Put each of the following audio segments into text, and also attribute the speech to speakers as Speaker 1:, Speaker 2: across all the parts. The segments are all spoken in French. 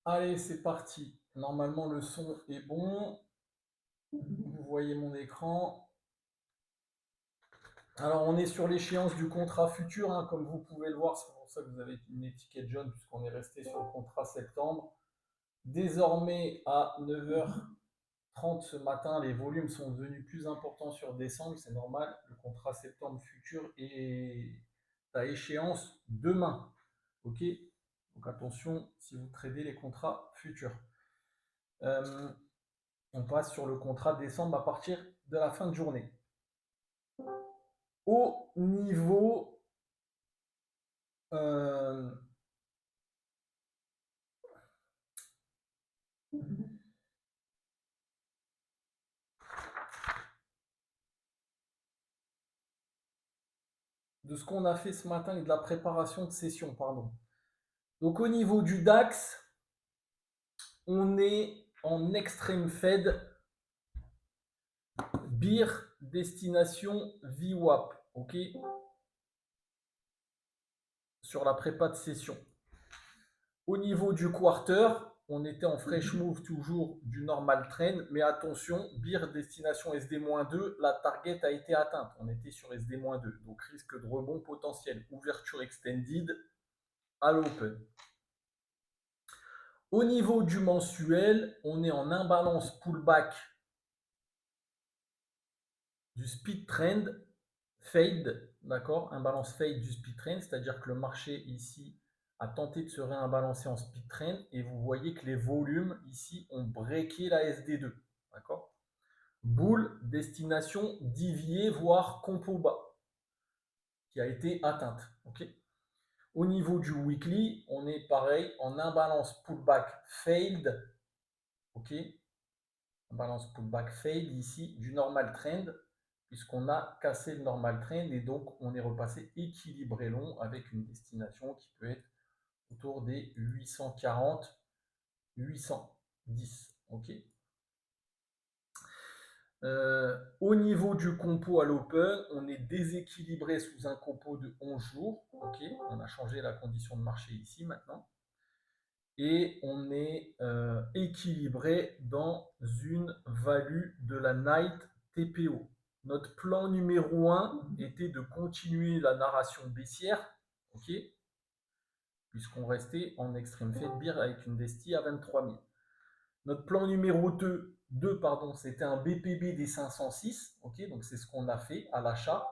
Speaker 1: Allez, c'est parti. Normalement, le son est bon. Vous voyez mon écran. Alors, on est sur l'échéance du contrat futur, hein, comme vous pouvez le voir. C'est pour ça que vous avez une étiquette jaune, puisqu'on est resté sur le contrat septembre. Désormais, à 9h30 ce matin, les volumes sont devenus plus importants sur décembre. C'est normal. Le contrat septembre futur est à échéance demain. OK? Donc, attention si vous tradez les contrats futurs. Euh, On passe sur le contrat de décembre à partir de la fin de journée. Au niveau euh, de ce qu'on a fait ce matin et de la préparation de session, pardon. Donc au niveau du DAX, on est en extreme Fed, BIR, destination VWAP, ok, sur la prépa de session. Au niveau du quarter, on était en fresh move toujours du normal trend, mais attention, BIR destination SD-2, la target a été atteinte. On était sur SD-2, donc risque de rebond potentiel. Ouverture extended à l'open. Au niveau du mensuel, on est en imbalance pullback du speed trend fade, d'accord? Imbalance fade du speed trend, c'est-à-dire que le marché ici a tenté de se réimbalancer en speed trend et vous voyez que les volumes ici ont breaké la SD2, d'accord? Bull, destination déviée, voire compo bas, qui a été atteinte, ok? Au niveau du weekly, on est pareil en imbalance pullback failed, ok? Imbalance pullback failed ici du normal trend, puisqu'on a cassé le normal trend et donc on est repassé équilibré long avec une destination qui peut être autour des 840, 810. Ok. Au niveau du compo à l'open, on est déséquilibré sous un compo de 11 jours. Ok. On a changé la condition de marché ici maintenant. Et on est équilibré dans une value de la night TPO. Notre plan numéro 1 était de continuer la narration baissière, ok, puisqu'on restait en extreme fed beer avec une desti à 23 000. Notre plan numéro 2 pardon, c'était un BPB des 506, ok, donc c'est ce qu'on a fait à l'achat.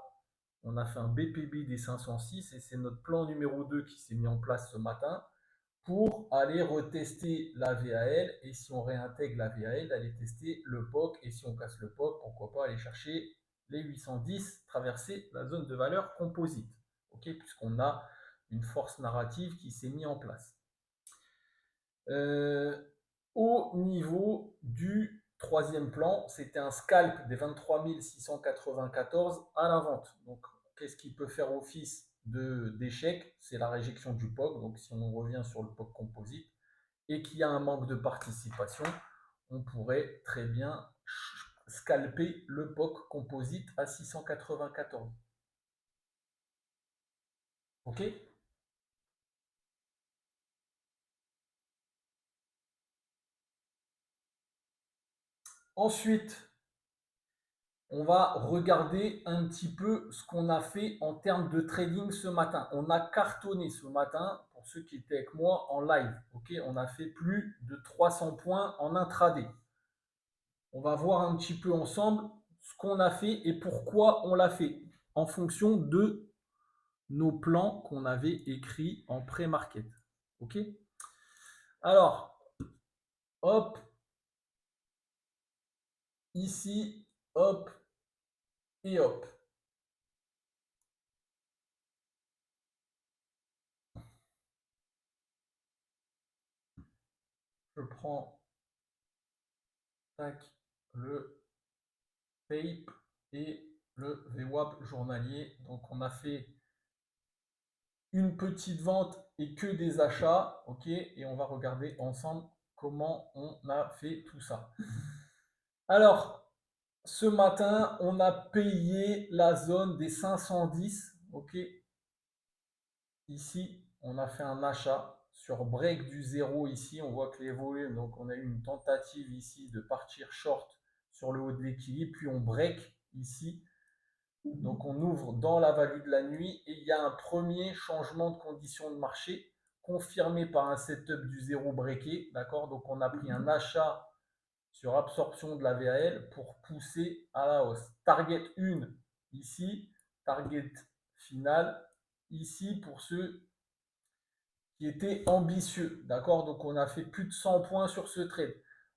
Speaker 1: On a fait un BPB des 506 et c'est notre plan numéro 2 qui s'est mis en place ce matin pour aller retester la VAL et si on réintègre la VAL, aller tester le POC et si on casse le POC, pourquoi pas aller chercher les 810, traverser la zone de valeur composite, ok, puisqu'on a une force narrative qui s'est mise en place. Au niveau du troisième plan, c'était un scalp des 23 694 à la vente. Donc, qu'est-ce qui peut faire office d'échec? C'est la réjection du POC. Donc, si on revient sur le POC composite et qu'il y a un manque de participation, on pourrait très bien scalper le POC composite à 694. OK? Ensuite, on va regarder un petit peu ce qu'on a fait en termes de trading ce matin. On a cartonné ce matin, pour ceux qui étaient avec moi en live. Ok, on a fait plus de 300 points en intraday. On va voir un petit peu ensemble ce qu'on a fait et pourquoi on l'a fait en fonction de nos plans qu'on avait écrits en pré-market. Ok. Alors, hop, ici, hop et hop. Je prends tac, le tape et le VWAP journalier. Donc on a fait une petite vente et que des achats, ok, et on va regarder ensemble comment on a fait tout ça. Alors, ce matin, on a payé la zone des 510, ok. Ici, on a fait un achat sur break du 0 ici, on voit que les volumes, donc on a eu une tentative ici de partir short sur le haut de l'équilibre, puis on break ici. Donc on ouvre dans la value de la nuit et il y a un premier changement de conditions de marché confirmé par un setup du 0 breaké. D'accord? Donc on a pris un achat sur absorption de la VAL pour pousser à la hausse. Target 1 ici, target final ici pour ceux qui étaient ambitieux. D'accord? Donc on a fait plus de 100 points sur ce trade.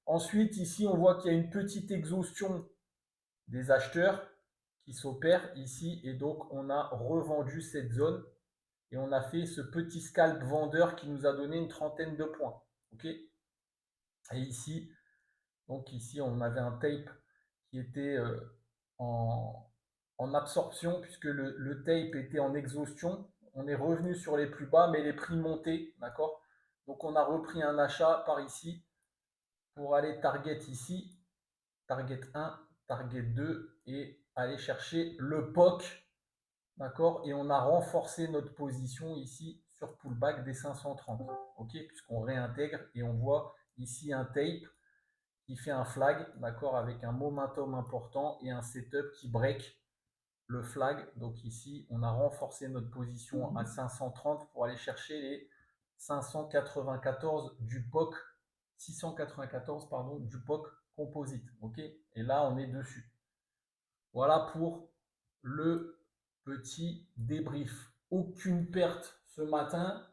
Speaker 1: Ensuite, ici, on voit qu'il y a une petite exhaustion des acheteurs qui s'opère ici et donc on a revendu cette zone et on a fait ce petit scalp vendeur qui nous a donné une trentaine de points. Ok. Et ici, donc ici on avait un tape qui était en absorption puisque le tape était en exhaustion. On est revenu sur les plus bas mais les prix montaient, d'accord. Donc on a repris un achat par ici pour aller target ici, target 1, target 2 et aller chercher le POC, d'accord, et on a renforcé notre position ici sur pullback des 530, ok, puisqu'on réintègre et on voit ici un tape qui fait un flag, d'accord, avec un momentum important et un setup qui break le flag. Donc ici, on a renforcé notre position à 530 pour aller chercher les 594 du POC, 694 pardon, du POC composite, ok, et là on est dessus. Voilà pour le petit débrief. Aucune perte ce matin.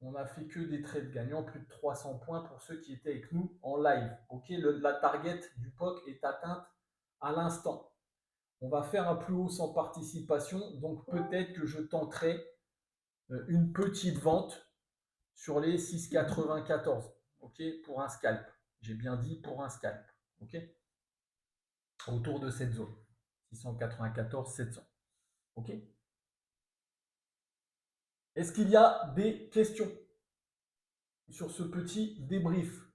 Speaker 1: On n'a fait que des trades gagnants, plus de 300 points pour ceux qui étaient avec nous en live. Ok, la target du POC est atteinte à l'instant. On va faire un plus haut sans participation, donc peut-être que je tenterai une petite vente sur les 6,94. Ok, pour un scalp. J'ai bien dit pour un scalp. Ok, autour de cette zone. 694, 700. Ok. Est-ce qu'il y a des questions sur ce petit débrief?